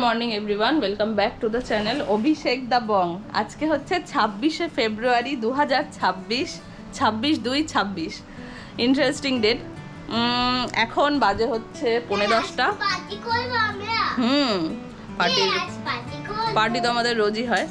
Morning everyone, welcome back to the channel Abhishek da Bong. আজকে হচ্ছে 26শে ফেব্রুয়ারি 2026, 26/2/26। Interesting date. এখন বাজে হচ্ছে 10:30। পার্টি তো আমাদের রোজই হয়।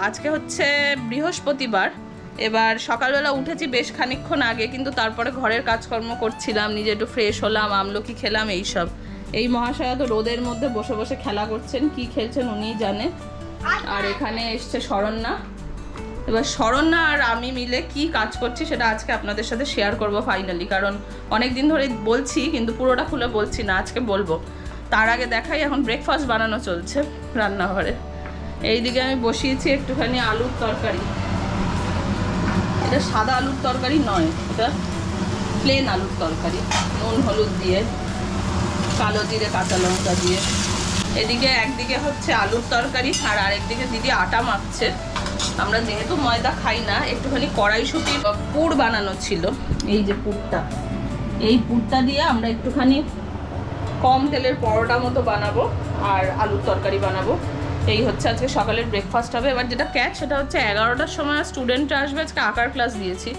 আজকে হচ্ছে বৃহস্পতিবার। এবার সকালবেলা উঠেছি বেশ খানিকক্ষণ আগে, কিন্তু তারপরে ঘরের কাজকর্ম করছিলাম, নিজে একটু ফ্রেশ হলাম, আমলকি খেলাম, এইসব। এই মহাশয়া তো রোদের মধ্যে বসে বসে খেলা করছেন, কি খেলছেন উনিই জানে। আর এখানে এসছে শরণ্যা। এবার শরণ্যা আর আমি মিলে কি কাজ করছি সেটা আজকে আপনাদের সাথে শেয়ার করব ফাইনালি, কারণ অনেক দিন ধরে বলছি কিন্তু পুরোটা খুলে বলছি না, আজকে বলবো। তার আগে দেখাই, এখন ব্রেকফাস্ট বানানো চলছে রান্নাঘরে। এইদিকে আমি বসিয়েছি একটুখানি আলুর তরকারি। এটা সাদা আলুর তরকারি নয়, এটা প্লেন আলুর তরকারি, নুন হলুদ দিয়ে, কালো জিরে কাঁচা লঙ্কা দিয়ে। এদিকে একদিকে হচ্ছে আলুর তরকারি আর আরেকদিকে দিদি আটা মাখছে। আমরা যেহেতু ময়দা খাই না, একটুখানি কড়াইশুঁটির পুর বানানো ছিল। এই যে পুরটা, এই পুরটা দিয়ে আমরা একটুখানি কম তেলের পরোটা মতো বানাবো আর আলুর তরকারি বানাবো। এই হচ্ছে আজকে সকালের ব্রেকফাস্ট হবে। এবার যেটা ক্যাচ সেটা হচ্ছে 11টার সময় স্টুডেন্টরা আসবে। আজকে আঁকার ক্লাস দিয়েছি,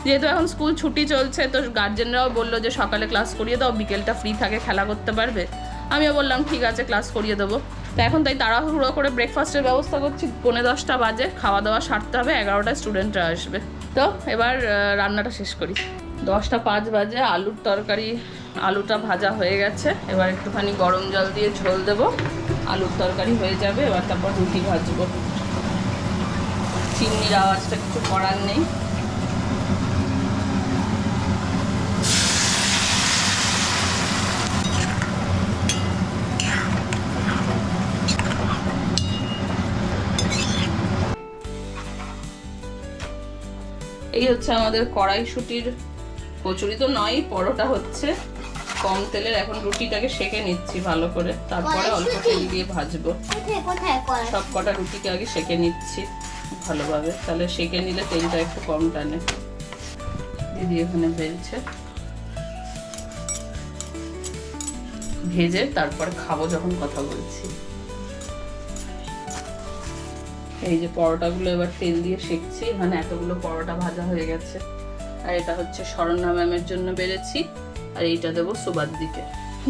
যেহেতু এখন স্কুল ছুটি চলছে, তো গার্জেনরাও বললো যে সকালে ক্লাস করিয়ে দাও, বিকেলটা ফ্রি থাকে, খেলা করতে পারবে। আমিও বললাম ঠিক আছে, ক্লাস করিয়ে দেবো। তো এখন তাই তাড়াহুড়ো করে ব্রেকফাস্টের ব্যবস্থা করছি। 10:30 বাজে, খাওয়া দাওয়া সারতে হবে, 11টায় স্টুডেন্টরা আসবে। তো এবার রান্নাটা শেষ করি। 10:05 বাজে, আলুর তরকারি, আলুটা ভাজা হয়ে গেছে। এবার একটুখানি গরম জল দিয়ে ঝোল দেবো, আলুর তরকারি হয়ে যাবে। এবার তারপর রুটি ভাজবো। চিমনির আওয়াজটা কিছু করার নেই। এই হচ্ছে আমাদের কড়াইশুঁটির কচুরি, তো নয়, পরোটা হচ্ছে কম তেলের। এখন রুটিটাকে সেঁকে নিচ্ছি ভালো করে, তারপরে অল্প তেল দিয়ে ভাজবো। সব কটা রুটিকে আগে সেঁকে নিচ্ছি ভালোভাবে, তাহলে সেঁকে নিলে তেলটা একটু কম টানে। দিদি এখানে বেলছে, ভেজে তারপরে খাবো যখন কথা বলছি। এই যে পরোটাগুলো এবার তেল দিয়ে সেঁকছি। এখানে এতগুলো পরোটা ভাজা হয়ে গেছে। আর এটা হচ্ছে শরণ্যা ম্যামের জন্য বেড়েছি, আর এইটা দেবো সুবাদ দিকে।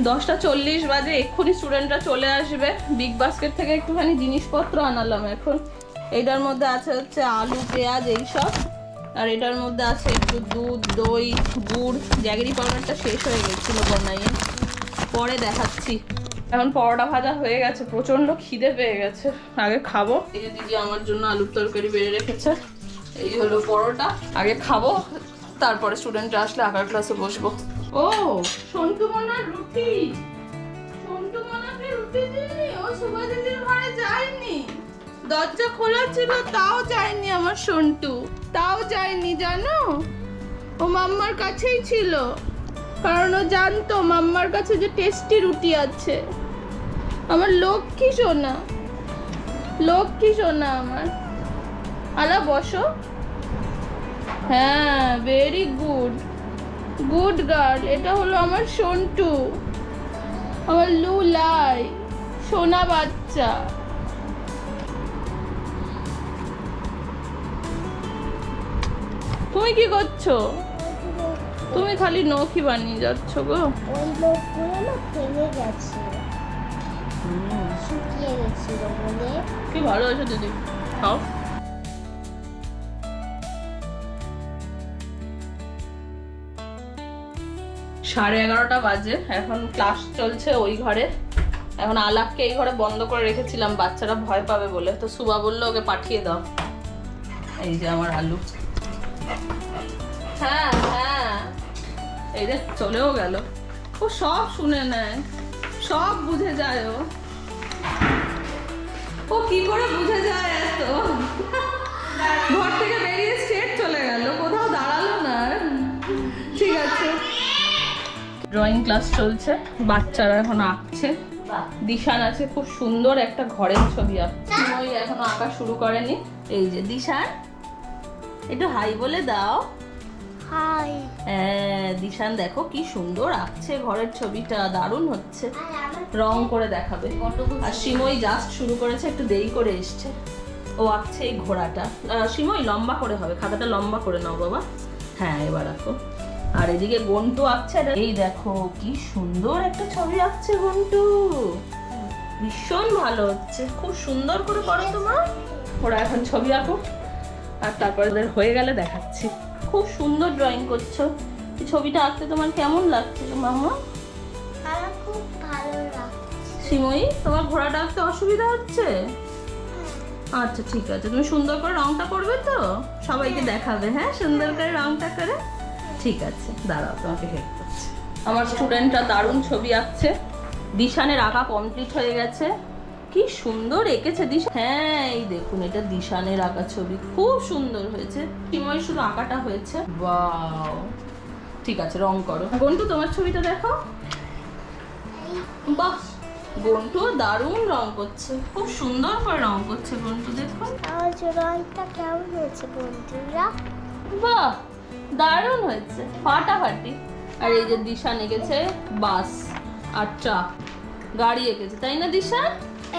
10:40 বাজে, এক্ষুনি স্টুডেন্টরা চলে আসবে। বিগ বাস্কেট থেকে একটুখানি জিনিসপত্র আনালাম। এখন এইটার মধ্যে আছে হচ্ছে আলু, পেঁয়াজ, এইসব। আর এটার মধ্যে আছে একটু দুধ, দই, গুড়। জ্যাগেরি পাউডারটা শেষ হয়ে গেছিলো বন্যাইয়ে, পরে দেখাচ্ছি। এখন পরোটা ভাজা হয়ে গেছে, প্রচন্ড খিদে পেয়ে গেছে, আগে খাবো। এই যে দিদি আমার জন্য আলুর তরকারি বেড়ে রেখেছে। এই হলো পরোটা, আগে খাবো, তারপরে স্টুডেন্টরা আসলে আঁকার ক্লাসে বসবো। ও সন্টু মনার রুটি, সন্টু মনাকে রুটি দিইনি, ও সুভা দিদির ঘরে যায়নি। দরজা খোলা ছিল তাও যায়নি আমার সন্টু, তাও যায়নি জানো। ও মাম্মার কাছেই ছিল, কারণ ও জানতো মাম্মার কাছে যে টেস্টি রুটি আছে। আমার লক্ষ্মী সোনা, লক্ষ্মী সোনা আমার। আলা বসো। হ্যাঁ, ভেরি গুড, গুড গার্ল। এটা হলো আমার সন্টু, আমার লুলাই, সোনা বাচ্চা। তুমি কি করছো? তুমি খালি নখি বানিয়ে যাচ্ছ গো। ওই লোকগুলো না ফেলে গেছে, শুকিয়ে গেছিল বলে। কি ভালো আছে দিদি, খাও। সাড়ে 11টা বাজে, এখন ক্লাস চলছে ওই ঘরে। এখন আলাপকে এই ঘরে বন্ধ করে রেখেছিলাম, বাচ্চারা ভয় পাবে বলে। তো সুবা বললো ওকে পাঠিয়ে দাও। এই যে আমার আলু। হ্যাঁ হ্যাঁ, এই যে চলেও গেল। ও সব শুনে নেয়, সব বুঝে যায়। ও কি করে বুঝে যায় এত? ঘর থেকে বেরিয়ে স্ট্রেট চলে গেল, কোথাও দাঁড়ালো না। ঠিক আছে, ড্রয়িং ক্লাস চলছে, বাচ্চারা এখন আঁকছে। দিশান আছে, খুব সুন্দর একটা ঘরের ছবি আঁকছে। ওই এখনো আঁকা শুরু করেনি। এই যে দিশান, একটু হাই বলে দাও। হাই হ্যাঁ দিশান দেখো কি সুন্দর আঁকছে ঘরের ছবিটা, দারুণ হচ্ছে। আর আমার রং করে দেখাবে। আর সিমই জাস্ট শুরু করেছে, একটু দেরি করে এসছে। ও আঁকছে এই ঘোড়াটা। সিমই লম্বা করে হবে, খাতাটা লম্বা করে নাও বাবা। হ্যাঁ এবার আঁকো। আর এদিকে গন্টু আঁকছে। এই দেখো কি সুন্দর একটা ছবি আঁকছে গন্টু, ভীষণ ভালো হচ্ছে, খুব সুন্দর করে করো তোমার। ওরা এখন ছবি আঁকো, আর তারপরে ওদের হয়ে গেলে দেখাচ্ছি। খুব সুন্দর ড্রয়িং করছো। এই ছবিটা আঁকতে তোমার কেমন লাগছে মামা? আমার খুব ভালো লাগছে। সিমই তোমার ঘোড়াটা আঁকতে অসুবিধা হচ্ছে? আচ্ছা ঠিক আছে, তুমি সুন্দর করে রংটা করবে তো, সবাইকে দেখাবে। হ্যাঁ সুন্দর করে রংটা করে। ঠিক আছে দাঁড়াও, তোমাকে হেল্প করছি। আমার স্টুডেন্টরা দারুণ ছবি আঁকছে। দিশানের আঁকা কমপ্লিট হয়ে গেছে। কি সুন্দর এঁকেছে দিশা। হ্যাঁ এই দেখুন, এটা দিশানের আঁকা ছবি, খুব সুন্দর হয়েছে। সিমই শুধু আঁকাটা হয়েছে। ওয়াও, ঠিক আছে রং করো। গন্টু তোমার ছবিটা দেখো। বাহ, গন্টু দারুণ রং করছে, খুব সুন্দর করে রং করছে গন্টু, দেখুন। আমার রংটা কেমন হয়েছে বন্ধুরা? বাহ দারুণ হয়েছে, ফাটাফাটি। আর এই যে দিশান এঁকেছে বাস আর ট্রাক, গাড়ি এঁকেছে, তাই না দিশান?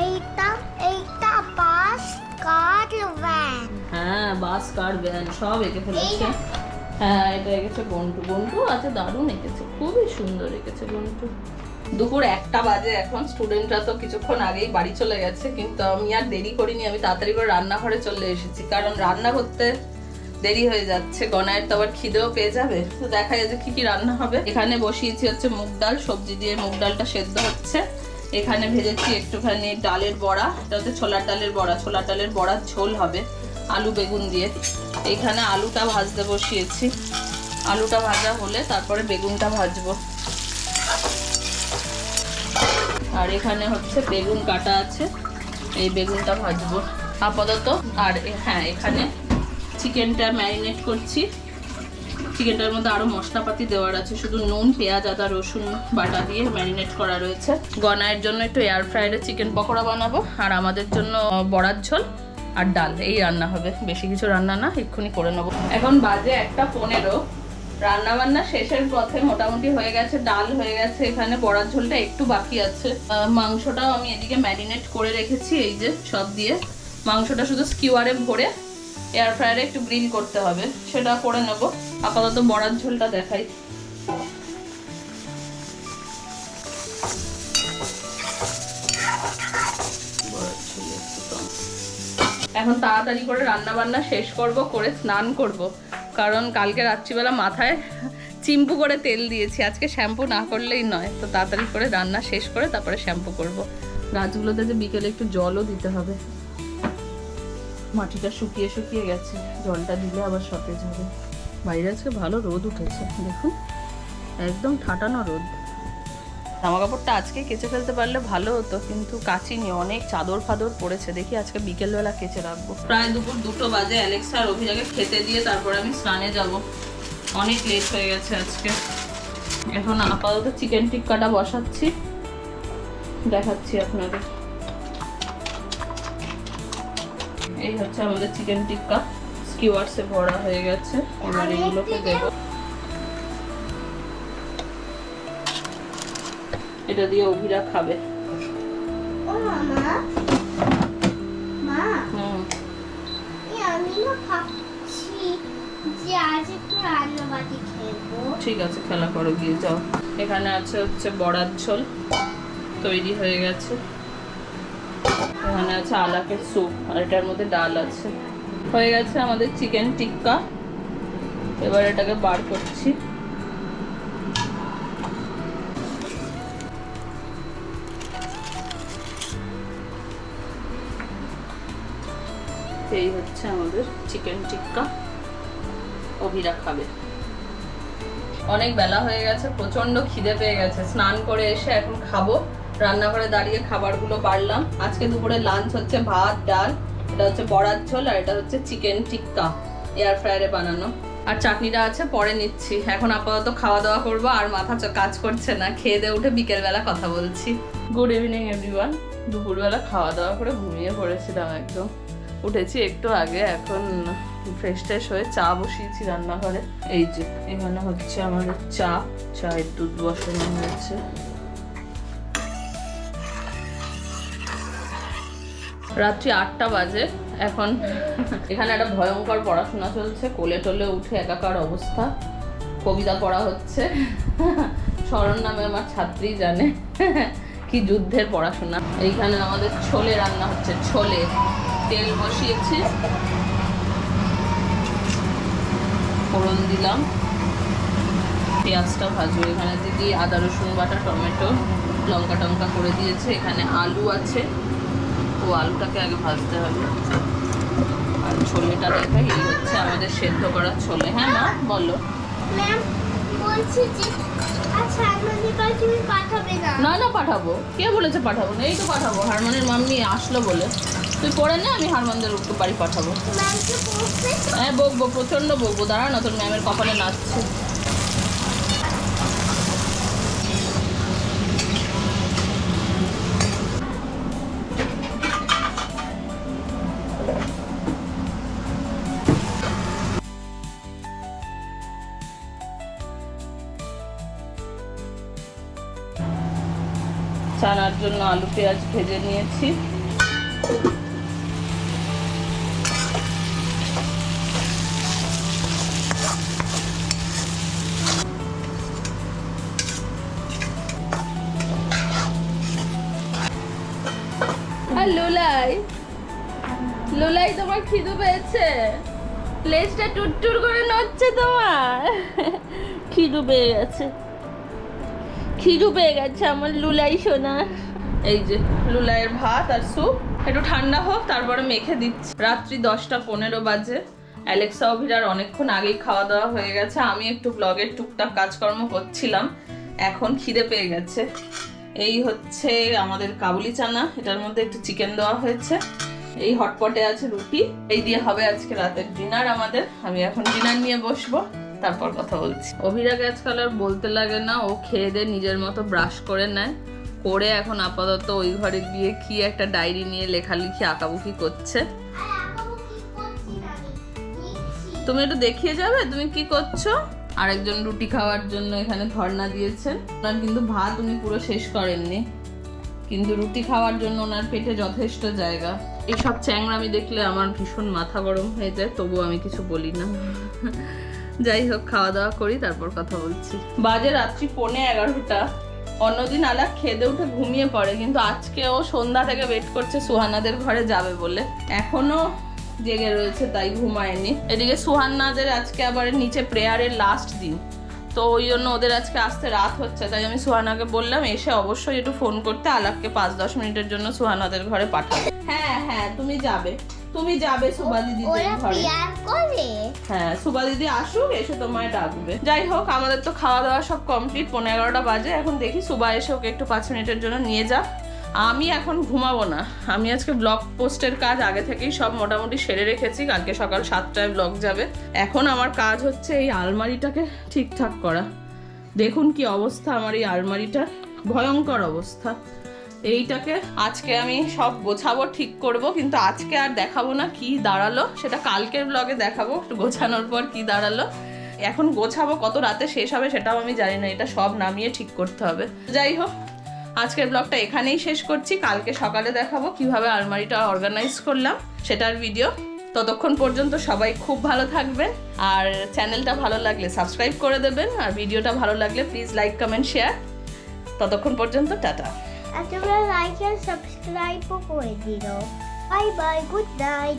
এইটা বাস কার ভ্যান। হ্যাঁ বাস কার ভ্যান সব এঁকে ফেলেছে। হ্যাঁ এটা এঁকেছে গন্টু। গন্টু আছে দারুণ এঁকেছে, খুবই সুন্দর এঁকেছে গন্টু। দুপুর 1টা বাজে এখন। স্টুডেন্টরা তো কিছুক্ষণ আগেই বাড়ি চলে গেছে, কিন্তু আমি আর দেরি করিনি। আমি তাড়াতাড়ি করে রান্নাঘরে চলে এসেছি, কারণ রান্না করতে দেরি হয়ে যাচ্ছে। গনায়ের তো আবার খিদেও পেয়ে যাবে। তো দেখা যাচ্ছে কি কি রান্না হবে। এখানে বসিয়েছি হচ্ছে মুগ ডাল, সবজি দিয়ে মুগ ডালটা সেদ্ধ হচ্ছে। এখানে ভেজেছি একটুখানি ডালের বড়া, এটা হচ্ছে ছোলার ডালের বড়া। ছোলার ডালের বড়ার ঝোল হবে আলু বেগুন দিয়ে। এখানে আলুটা ভাজতে বসিয়েছি। আলুটা ভাজা হলে তারপরে বেগুনটা ভাজবো। আর এখানে হচ্ছে বেগুন কাটা আছে, এই বেগুনটা ভাজবো আপাতত। আর হ্যাঁ এখানে চিকেনটা ম্যারিনেট করছি। চিকেনটার মধ্যে আরো মশলাপাতি দেওয়ার আছে, শুধু নুন পেঁয়াজ আদা রসুন বাটা দিয়ে ম্যারিনেট করা রয়েছে। গনায়ের জন্য একটু এয়ার ফ্রায়ারে চিকেন পকোড়া বানাবো, আর আমাদের জন্য বড়ার ঝোল আর ডাল, এই রান্না হবে। বেশি কিছু রান্না না, এক্ষুনি করে নেবো। এখন বাজে 1:15। রান্না বান্না শেষের পথে মোটামুটি হয়ে গেছে। ডাল হয়ে গেছে, এখানে বড়ার ঝোলটা একটু বাকি আছে। মাংসটাও আমি এদিকে ম্যারিনেট করে রেখেছি, এই যে সব দিয়ে। মাংসটা শুধু স্কিওয়ারে ভরে এয়ার ফ্রায়ারে একটু গ্রিল করতে হবে, সেটা করে নেব। আপাতত বড়ার ঝোলটা দেখাই। এখন তাড়াতাড়ি করে রান্না বান্না শেষ করব, করে স্নান করব, কারণ কালকে রাত্রিবেলা মাথায় চিম্পু করে তেল দিয়েছি, আজকে শ্যাম্পু না করলেই নয়। তো তাড়াতাড়ি করে রান্না শেষ করে তারপরে শ্যাম্পু করব। গাছগুলোতে যে বিকেলে একটু জলও দিতে হবে, মাটিটা শুকিয়ে শুকিয়ে গেছে, জলটা দিলে আবার সতেজ হবে। বাইরে আজকে ভালো রোদ উঠেছে, দেখুন একদম ঠাটানো রোদ। জামা কাপড়টা আজকে কেচে ফেলতে পারলে ভালো হতো, কিন্তু কাচিনি, অনেক চাদর ফাদর পড়েছে। দেখি আজকে বিকেলবেলা কেচে রাখবো। প্রায় দুপুর 2টো বাজে। অ্যালেক্সা আর অভিজাকে খেতে দিয়ে তারপরে আমি স্নানে যাব, অনেক লেট হয়ে গেছে আজকে। এখন আপাতত চিকেন টিক্কাটা বসাচ্ছি, দেখাচ্ছি আপনাদের। এই হচ্ছে আমাদের চিকেন টিক্কা, স্কিওয়ার্সে ভরা হয়ে গেছে। এবার এগুলোকে দেবো। এটা দিয়ে অভিরা খাবে। ও মামা, মা হুম আমি না ভাবছি যে আজ একটু রান্নাবাড়ি খেলবো। ঠিক আছে, খেলা করো, গিয়ে যাও। এখানে আছে হচ্ছে বড়ার ঝোল, তৈরি হয়ে গেছে। এখানে আছে আলাকের স্যুপ, আর এটার মধ্যে ডাল আছে। হয়ে গেছে আমাদের চিকেন টিক্কা। এবার এটাকে বার করছি। এই হচ্ছে আমাদের চিকেন টিক্কা, অভিরা খাবে। অনেক বেলা হয়ে গেছে, প্রচন্ড খিদে পেয়ে গেছে। স্নান করে এসে এখন খাবো। রান্নাঘরে দাঁড়িয়ে খাবারগুলো বাড়লাম। আজকে দুপুরে লাঞ্চ হচ্ছে ভাত ডাল, এটা হচ্ছে বড়ার ঝোল, আর এটা হচ্ছে চিকেন টিক্কা এয়ার ফ্রায়ারে বানানো। আর চাটনিটা আছে, পরে নিচ্ছি। এখন আপাতত খাওয়া দাওয়া করবো, আর মাথা কাজ করছে না। খেয়ে দিয়ে উঠে বিকেলবেলা কথা বলছি। Good evening everyone. দুপুরবেলা খাওয়া দাওয়া করে ঘুমিয়ে পড়েছিলাম একদম। উঠেছি একটু আগে, এখন ফ্রেশ ট্রেশ হয়ে চা বসিয়েছি রান্নাঘরে। এই যে এখানে হচ্ছে আমাদের চায়ের দুধ বসানো হয়েছে। রাত্রি 8টা বাজে এখন। এখানে একটা ভয়ঙ্কর পড়াশোনা চলছে, কোলে টোলে উঠে একাকার অবস্থা। কবিতা পড়া হচ্ছে। শরণ নামে আমার ছাত্রী জানে কি যুদ্ধের পড়াশোনা। এইখানে আমাদের ছোলে রান্না হচ্ছে, ছোলে। তেল বসিয়েছি, ফোড়ন দিলাম, পেঁয়াজটা ভাজবো। এখানে দিদি আদা রসুন বাটা, টমেটো, লঙ্কা টঙ্কা করে দিয়েছে। এখানে আলু আছে, তো আলুটাকে আগে ভাজতে হবে। আর ছোলেটা দেখাই, এই হচ্ছে আমাদের সেদ্ধ করা ছোলে। হ্যাঁ মা বলো। ম্যাম বলছি যে আচ্ছা আনন্দবাজার তুমি পাঠাবে না? না না পাঠাবো, কে বলেছে পাঠাবো না? এই তো পাঠাবো, হারমানের মাম্মি আসলো বলে। তুই পড়ে নে, আমি হারমানদের বাড়ি পাঠাবো। ম্যামকে বলছে হ্যাঁ বকবো, প্রচন্ড বকবো। দাঁড়া না, তোর ম্যামের কপালে নাচছে। চানার জন্য আলু পেঁয়াজ ভেজে নিয়েছি। আর লুলাই, লুলাই তোমার খিদে পেয়েছে? লেজটা টুটটুর করে নড়ছে তোমার। খিদে পেয়ে গেছে, খিদু পেয়ে গেছে আমার লুলাই সোনা। এই যে লুলাইয়ের ভাত আর স্যুপ, একটু ঠান্ডা হোক তারপরে মেখে দিচ্ছি। রাত্রি 10টা 15 বাজে। অ্যালেক্সা অভিরার অনেকক্ষণ আগেই খাওয়া দাওয়া হয়ে গেছে। আমি একটু ব্লগের টুকটাক কাজকর্ম করছিলাম, এখন খিদে পেয়ে গেছে। এই হচ্ছে আমাদের কাবুলি চানা, এটার মধ্যে একটু চিকেন দেওয়া হয়েছে। এই হটপটে আছে রুটি। এই দিয়ে হবে আজকে রাতের ডিনার আমাদের। আমি এখন ডিনার নিয়ে বসবো, তারপর কথা বলছি। অভিরাকে আজকাল আর বলতে লাগে না, ও খেয়ে দিয়ে নিজের মতো ব্রাশ করে নেয়, করে এখন আপাতত ওই ঘরে গিয়ে কি একটা ডায়েরি নিয়ে লেখালেখি আঁকাবুকি করছে। তুমি একটু দেখিয়ে যাবে তুমি কি করছো? আরেকজন রুটি খাওয়ার জন্য এখানে ধর্ণা দিয়েছেন। ওনার কিন্তু ভাত উনি পুরো শেষ করেননি, কিন্তু রুটি খাওয়ার জন্য ওনার পেটে যথেষ্ট জায়গা। এইসব চ্যাংরামি দেখলে আমার ভীষণ মাথা গরম হয়ে যায়, তবু আমি কিছু বলি না। যাই হোক, খাওয়া দাওয়া করি, তারপর কথা বলছি। বাজে রাত্রি 11:15। অন্যদিন আলাক খেয়ে উঠে ঘুমিয়ে পড়ে, কিন্তু আজকে ও সন্ধ্যা থেকে ওয়েট করছে সুহানাদের ঘরে যাবে বলে। এখনো জেগে রয়েছে, তাই ঘুমায়নি। এদিকে সুহানাদের আজকে আবার নিচে প্রেয়ারের লাস্ট দিন, তো ওই জন্য ওদের আজকে আসতে রাত হচ্ছে। তাই আমি সুহানাকে বললাম এসে অবশ্যই একটু ফোন করতে, আলাপকে 5-10 মিনিটের জন্য সুহানাদের ঘরে পাঠাবে। হ্যাঁ হ্যাঁ তুমি যাবে, তুমি যাবে সুবা দিদিদের ঘরে। হ্যাঁ সুবা দিদি আসুক, এসে তোমায় ডাকবে। যাই হোক, আমাদের তো খাওয়া দাওয়া সব কমপ্লিট। 11:15 বাজে। এখন দেখি সুবা এসে ওকে একটু 5 মিনিটের জন্য নিয়ে যাক। আমি এখন ঘুমাবো না, আমি আজকে ব্লগ পোস্টের কাজ আগে থেকেই সব মোটামুটি সেরে রেখেছি। কালকে সকাল 7টায় ব্লগ যাবে। এখন আমার কাজ হচ্ছে এই আলমারিটাকে ঠিকঠাক করা। দেখুন কি অবস্থা আমার এই আলমারিটার, ভয়ঙ্কর অবস্থা। এইটাকে আজকে আমি সব গোছাবো, ঠিক করব, কিন্তু আজকে আর দেখাবো না কি দাঁড়ালো, সেটা কালকের ব্লগে দেখাবো একটু গোছানোর পর কি দাঁড়ালো। এখন গোছাবো, কত রাতে শেষ হবে সেটাও আমি জানি না, এটা সব নামিয়ে ঠিক করতে হবে। যাই হোক, আজকের ব্লগটা এখানেই শেষ করছি। কালকে সকালে দেখাবো কিভাবে আলমারিটা অর্গানাইজ করলাম সেটার ভিডিও। ততক্ষণ পর্যন্ত সবাই খুব ভালো থাকবেন, আর চ্যানেলটা ভালো লাগলে সাবস্ক্রাইব করে দেবেন, আর ভিডিওটা ভালো লাগলে প্লিজ লাইক কমেন্ট শেয়ার। ততক্ষণ পর্যন্ত টাটা। আর তোমরা লাইক আর সাবস্ক্রাইবও করে দিও। Bye bye, good night.